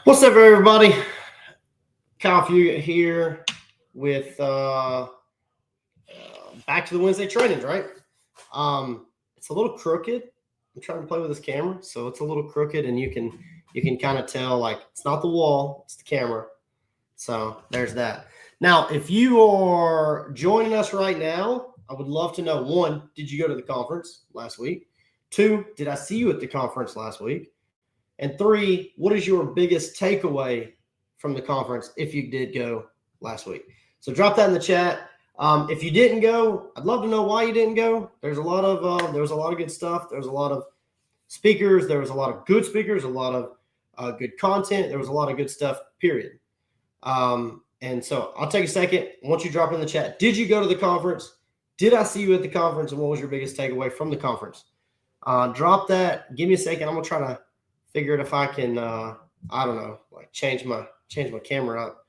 What's up, everybody? Kyle Fugate here with back to the Wednesday trainings, right? It's a little crooked. I'm trying to play with this camera, so it's a little crooked, and you can kind of tell like it's not the wall, it's the camera. So there's that. Now, if you are joining us right now, I would love to know, one, did you go to the conference last week? Two, did I see you at the conference last week? And three, what is your biggest takeaway from the conference if you did go last week? So drop that in the chat. If you didn't go, I'd love to know why you didn't go. There was a lot of good stuff. There was a lot of speakers. There was a lot of good speakers, a lot of good content. There was a lot of good stuff, period. And so I'll take a second. Once you drop in the chat, did you go to the conference? Did I see you at the conference? And what was your biggest takeaway from the conference? Drop that. Give me a second. I'm going to try to figure it if I can, I don't know, like change my camera up.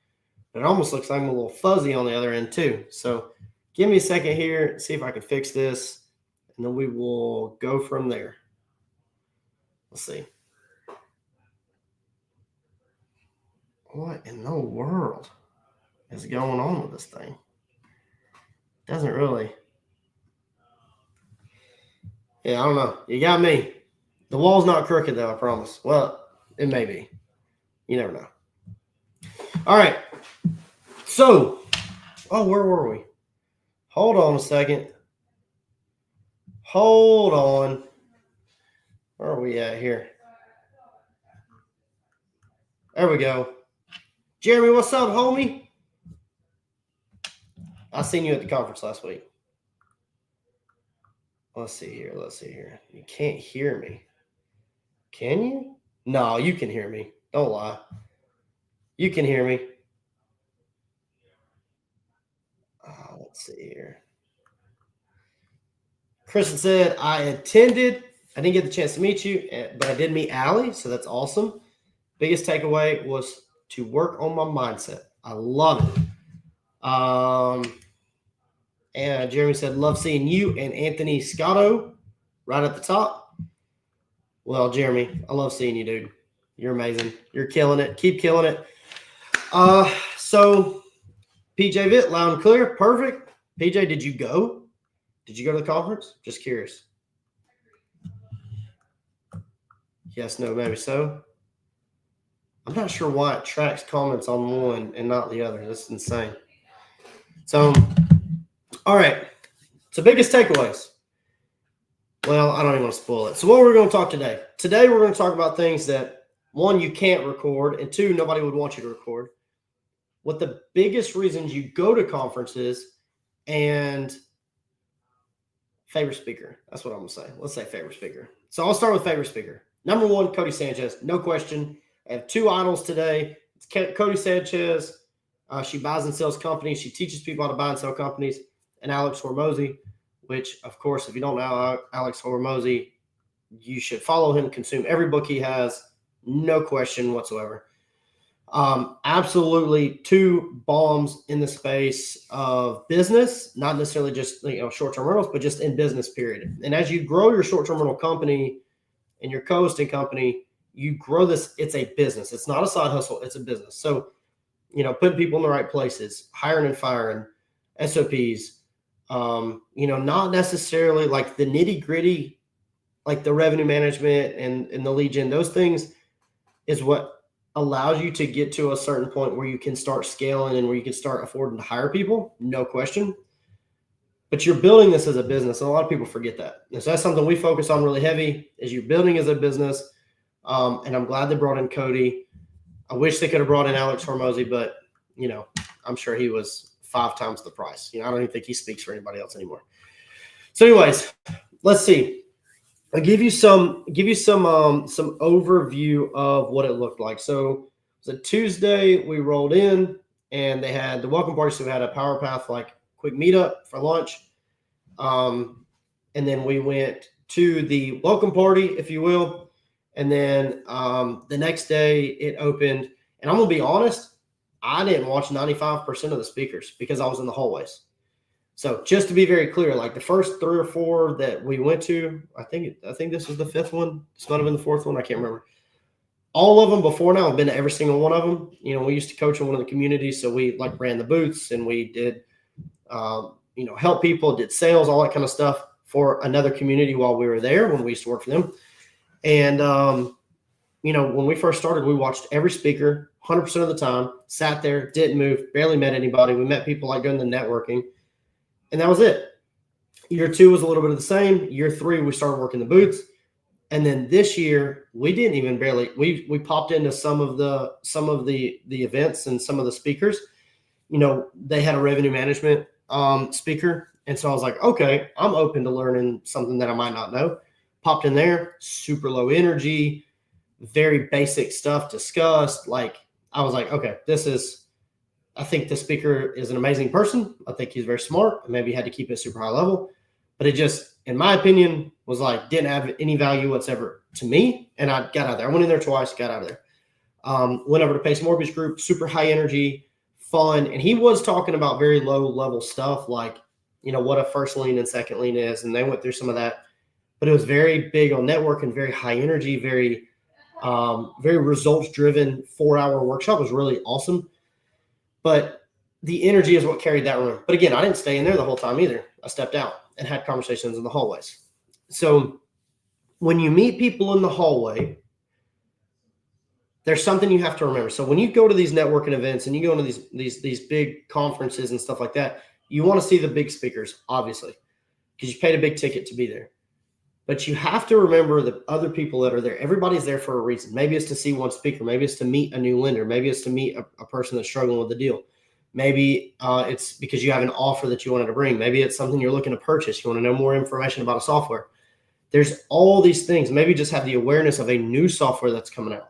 It almost looks like I'm a little fuzzy on the other end too. So give me a second here, see if I can fix this, and then we will go from there. Let's see. What in the world is going on with this thing? Doesn't really. Yeah, I don't know. You got me. The wall's not crooked though, I promise. Well, it may be. You never know. All right. So, where were we? Hold on a second. Hold on. Where are we at here? There we go. Jeremy, what's up, homie? I seen you at the conference last week. Let's see here. You can't hear me. Can you? No, you can hear me. Don't lie. You can hear me. Let's see here. Kristen said, I attended. I didn't get the chance to meet you, but I did meet Allie, so that's awesome. Biggest takeaway was to work on my mindset. I love it. And Jeremy said, love seeing you and Anthony Scotto right at the top. Well, Jeremy, I love seeing you, dude. You're amazing. You're killing it. Keep killing it. So PJ Vitt, loud and clear. Perfect. PJ, did you go? Did you go to the conference? Just curious. Yes, no, maybe so. I'm not sure why it tracks comments on one and not the other. That's insane. So, all right. So, biggest takeaways. Well, I don't even want to spoil it. So, what we're going to talk today? Today, we're going to talk about things that, one, you can't record, and two, nobody would want you to record. What the biggest reasons you go to conferences, and favorite speaker. That's what I'm going to say. Let's say favorite speaker. So, I'll start with favorite speaker. Number one, Cody Sanchez. No question. I have two idols today. It's Cody Sanchez. She buys and sells companies. She teaches people how to buy and sell companies. And Alex Hormozy, which, of course, if you don't know Alex Hormozy, you should follow him, consume every book he has, no question whatsoever. Absolutely two bombs in the space of business, not necessarily just short-term rentals, but just in business, period. And as you grow your short-term rental company and your co-hosting company, you grow this. It's a business. It's not a side hustle. It's a business. So, putting people in the right places, hiring and firing, SOPs, not necessarily like the nitty gritty, like the revenue management and the lead gen, those things is what allows you to get to a certain point where you can start scaling and where you can start affording to hire people. No question. But you're building this as a business. And a lot of people forget that. And so that's something we focus on really heavy is you're building as a business. And I'm glad they brought in Cody. I wish they could have brought in Alex Hormozy, but, I'm sure he was 5 times the price. I don't even think he speaks for anybody else anymore. So anyways, let's see. I'll give you some overview of what it looked like. So it was a Tuesday. We rolled in and they had the welcome party. So we had a Power Path, like quick meetup for lunch. And then we went to the welcome party, if you will. And then the next day it opened, and I'm going to be honest, I didn't watch 95% of the speakers because I was in the hallways. So just to be very clear, like the first 3 or 4 that we went to, I think this was the 5th one. This might have been the 4th one. I can't remember. All of them before now, I've been to every single one of them. You know, we used to coach in one of the communities, so we like ran the booths and we did, you know, help people, did sales, all that kind of stuff for another community while we were there when we used to work for them. And you know, when we first started, we watched every speaker 100% of the time, sat there, didn't move, barely met anybody. We met people like doing the networking, and that was it. Year 2 was a little bit of the same. Year 3, we started working the booths. And then this year, we didn't even barely, we popped into some of the events and some of the speakers. You know, they had a revenue management speaker. And so I was like, okay, I'm open to learning something that I might not know. Popped in there, super low energy, very basic stuff discussed. Like, I was like, okay, I think the speaker is an amazing person. I think he's very smart. Maybe had to keep it super high level, but it just, in my opinion, was like, didn't have any value whatsoever to me. And I got out of there. I went in there twice, got out of there. Went over to Pace Mortgage Group, super high energy, fun. And he was talking about very low level stuff, like, you know, what a first lien and second lien is. And they went through some of that, but it was very big on networking, very high energy, very results driven 4-hour workshop. It was really awesome. But the energy is what carried that room. But again, I didn't stay in there the whole time either. I stepped out and had conversations in the hallways. So when you meet people in the hallway, there's something you have to remember. So when you go to these networking events and you go into these big conferences and stuff like that, you want to see the big speakers, obviously, because you paid a big ticket to be there. But you have to remember the other people that are there. Everybody's there for a reason. Maybe it's to see one speaker. Maybe it's to meet a new lender. Maybe it's to meet a person that's struggling with the deal. Maybe it's because you have an offer that you wanted to bring. Maybe it's something you're looking to purchase. You want to know more information about a software. There's all these things. Maybe just have the awareness of a new software that's coming out.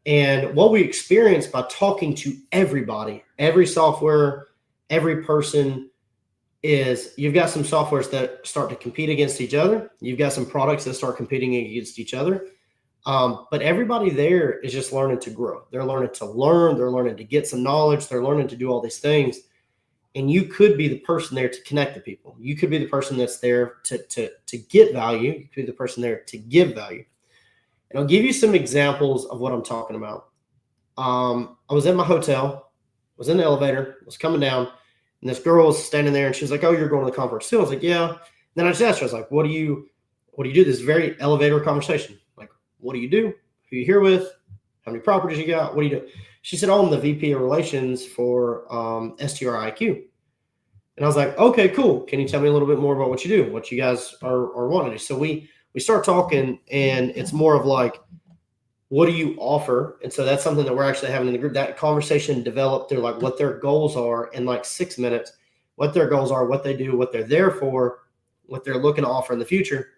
And what we experience by talking to everybody, every software, every person, is you've got some softwares that start to compete against each other. You've got some products that start competing against each other. But everybody there is just learning to grow. They're learning to learn. They're learning to get some knowledge. They're learning to do all these things. And you could be the person there to connect the people. You could be the person that's there to get value. You could be the person there to give value. And I'll give you some examples of what I'm talking about. I was in my hotel, was in the elevator, was coming down, and this girl was standing there, and she was like, "Oh, you're going to the conference too?" I was like, "Yeah." And then I just asked her, I was like, "What do you do?" This very elevator conversation. Like, what do you do? Who you here with? How many properties you got? What do you do? She said, "Oh, I'm the VP of Relations for STRIQ." And I was like, "Okay, cool. Can you tell me a little bit more about what you do? What you guys are wanting to do?" So we start talking, and it's more of like, what do you offer? And so that's something that we're actually having in the group. That conversation developed through like what their goals are in like 6 minutes, what their goals are, what they do, what they're there for, what they're looking to offer in the future.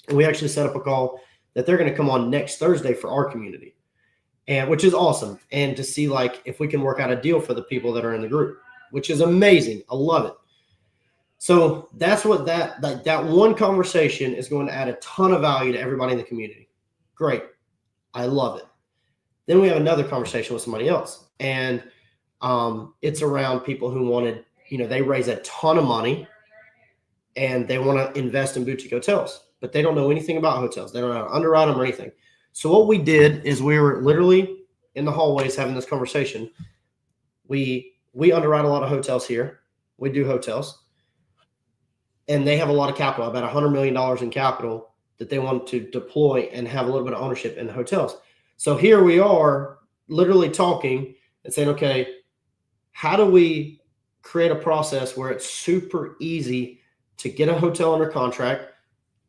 And we actually set up a call that they're going to come on next Thursday for our community, and which is awesome. And to see like if we can work out a deal for the people that are in the group, which is amazing. I love it. So that's what that one conversation is going to add a ton of value to everybody in the community. Great. I love it. Then we have another conversation with somebody else, and it's around people who wanted, they raise a ton of money and they want to invest in boutique hotels, but they don't know anything about hotels. They don't know how to underwrite them or anything. So what we did is we were literally in the hallways having this conversation. We underwrite a lot of hotels here. We do hotels, and they have a lot of capital, about $100 million in capital that they want to deploy and have a little bit of ownership in the hotels. So here we are literally talking and saying, okay, how do we create a process where it's super easy to get a hotel under contract,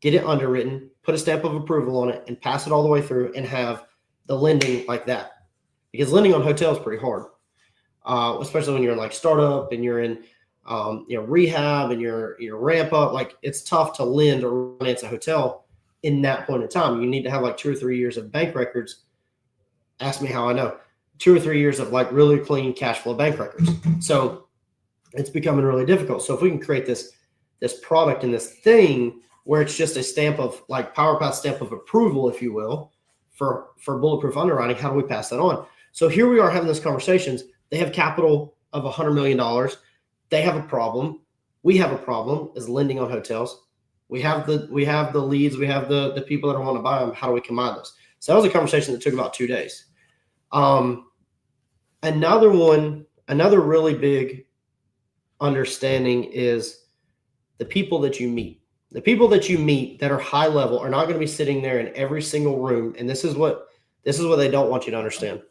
get it underwritten, put a stamp of approval on it, and pass it all the way through and have the lending like that? Because lending on hotels is pretty hard, especially when you're in like startup and you're in rehab and you're ramp up. Like, it's tough to lend or finance a hotel in that point in time. You need to have like 2 or 3 years of bank records. Ask me how I know. 2 or 3 years of like really clean cash flow bank records. So it's becoming really difficult. So if we can create this product and this thing where it's just a stamp of like PowerPath stamp of approval, if you will, for bulletproof underwriting, how do we pass that on? So here we are having these conversations. They have capital of $100 million. They have a problem. We have a problem is lending on hotels. We have the leads. We have the people that want to buy them. How do we combine those? So that was a conversation that took about 2 days. Another really big understanding is the people that you meet. The people that you meet that are high level are not going to be sitting there in every single room. And this is what they don't want you to understand.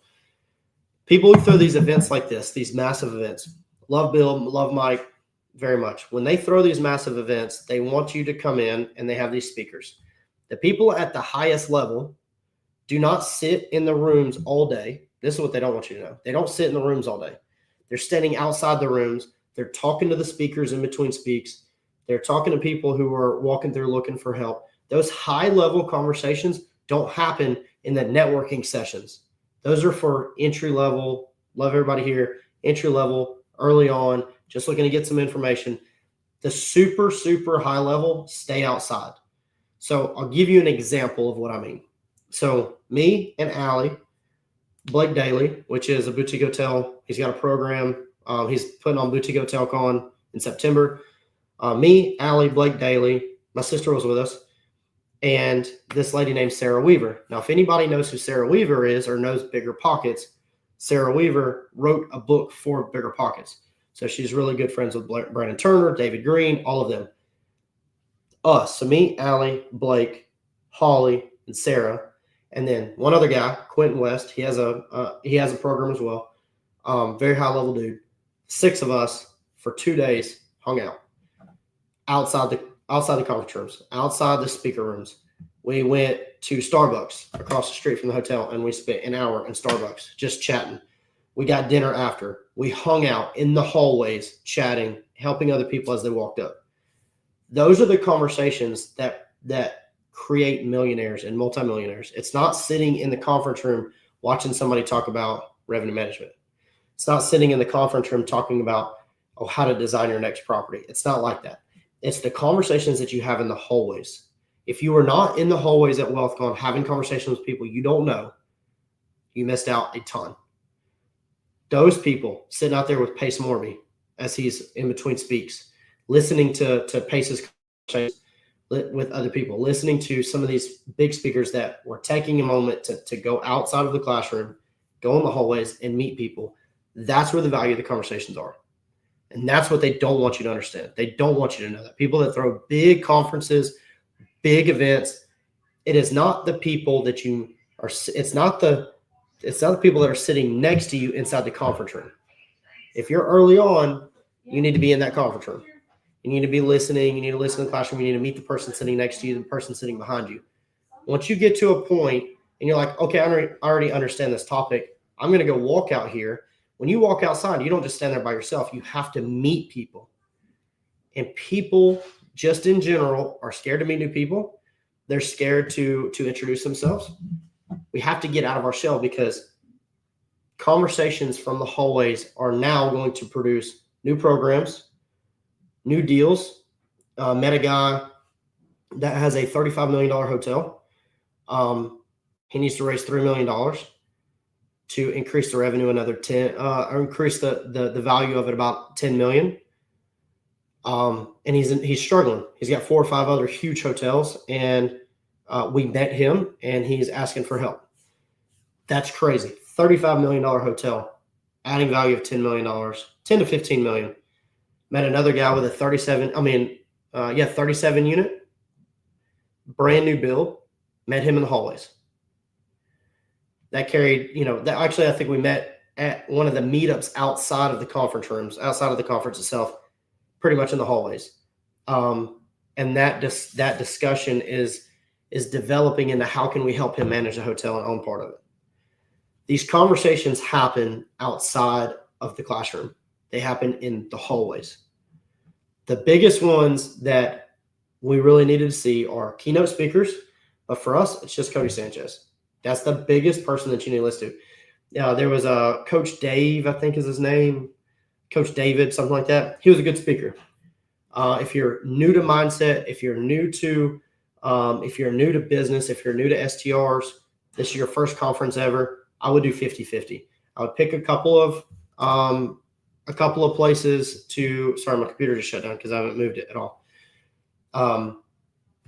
People who throw these events like this, these massive events, love Bill, love Mike very much. When they throw these massive events, they want you to come in and they have these speakers. The people at the highest level do not sit in the rooms all day. This is what they don't want you to know. They don't sit in the rooms all day. They're standing outside the rooms. They're talking to the speakers in between speaks. They're talking to people who are walking through looking for help. Those high-level conversations don't happen in the networking sessions. Those are for entry level. Love everybody here. Entry level, early on, just looking to get some information. The super, super high level, stay outside. So I'll give you an example of what I mean. So me and Allie, Blake Daly, which is a boutique hotel. He's got a program. He's putting on Boutique Hotel Con in September. Me, Allie, Blake Daly, my sister was with us, and this lady named Sarah Weaver. Now, if anybody knows who Sarah Weaver is or knows Bigger Pockets, Sarah Weaver wrote a book for Bigger Pockets. So she's really good friends with Brandon Turner, David Green, all of them. Us, so me, Allie, Blake, Holly, and Sarah, and then one other guy, Quentin West. He has a program as well. Very high level dude. 6 of us for 2 days hung out outside the conference rooms, outside the speaker rooms. We went to Starbucks across the street from the hotel, and we spent an hour in Starbucks just chatting. We got dinner after. We hung out in the hallways, chatting, helping other people as they walked up. Those are the conversations that create millionaires and multimillionaires. It's not sitting in the conference room watching somebody talk about revenue management. It's not sitting in the conference room talking about how to design your next property. It's not like that. It's the conversations that you have in the hallways. If you are not in the hallways at WealthCon having conversations with people you don't know, you missed out a ton. Those people sitting out there with Pace Morby as he's in between speaks, listening to Pace's conversations with other people, listening to some of these big speakers that were taking a moment to go outside of the classroom, go in the hallways and meet people. That's where the value of the conversations are. And that's what they don't want you to understand. They don't want you to know that. People that throw big conferences, big events, it is not the people that you are, it's not the people that are sitting next to you inside the conference room. If you're early on, you need to be in that conference room. You need to be listening. You need to listen to the classroom. You need to meet the person sitting next to you, the person sitting behind you. Once you get to a point and you're like, okay, I already understand this topic. I'm going to go walk out here. When you walk outside, you don't just stand there by yourself. You have to meet people. And people, just in general, are scared to meet new people. They're scared to introduce themselves. We have to get out of our shell because conversations from the hallways are now going to produce new programs, new deals. Met a guy that has a $35 million hotel. He needs to raise $3 million to increase the revenue another 10, or increase the value of it about 10 million. And he's struggling. He's got 4 or 5 other huge hotels, and we met him, and he's asking for help. That's crazy. $35 million hotel, adding value of $10 million, 10 to 15 million. Met another guy with a 37 unit, brand new build. Met him in the hallways. That carried, I think we met at one of the meetups outside of the conference rooms, outside of the conference itself, pretty much in the hallways. And that discussion is developing into how can we help him manage the hotel and own part of it. These conversations happen outside of the classroom. They happen in the hallways. The biggest ones that we really needed to see are keynote speakers, but for us, it's just Cody Sanchez. That's the biggest person that you need to listen to. There was a Coach Dave, I think is his name, Coach David, something like that. He was a good speaker. If you're new to mindset, if you're new to business, if you're new to STRs, this is your first conference ever, I would do 50-50. I would pick a couple of places to, sorry, my computer just shut down because I haven't moved it at all.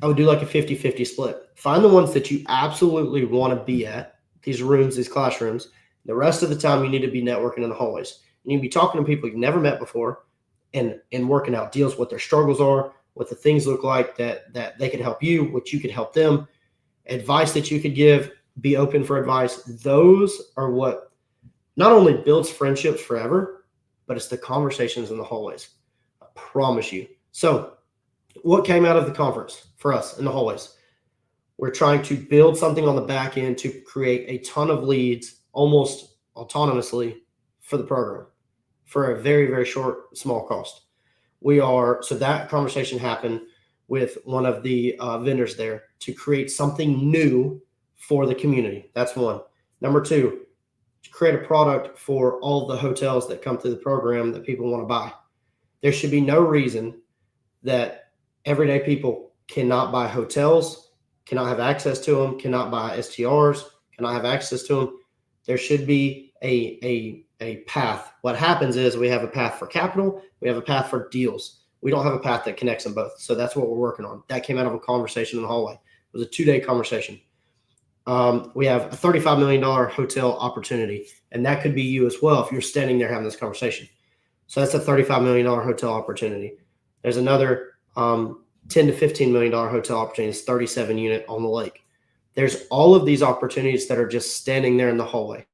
I would do like a 50-50 split. Find the ones that you absolutely want to be at, these rooms, these classrooms. The rest of the time, you need to be networking in the hallways. You need to be talking to people you've never met before and working out deals, what their struggles are, what the things look like that they could help you, what you could help them, advice that you could give, be open for advice. Those are what not only builds friendships forever, but it's the conversations in the hallways. I promise you. So what came out of the conference for us in the hallways? We're trying to build something on the back end to create a ton of leads almost autonomously for the program for a very, very short, small cost. So that conversation happened with one of the vendors there to create something new for the community. That's one. Number two, to create a product for all the hotels that come through the program that people want to buy. There should be no reason that everyday people cannot buy hotels, cannot have access to them, cannot buy STRs, cannot have access to them. There should be a path. What happens is we have a path for capital, we have a path for deals. We don't have a path that connects them both. So that's what we're working on. That came out of a conversation in the hallway. It was a 2-day conversation. We have a $35 million hotel opportunity, and that could be you as well if you're standing there having this conversation. So that's a $35 million hotel opportunity. There's another $10 to $15 million hotel opportunity. It's 37 unit on the lake. There's all of these opportunities that are just standing there in the hallway.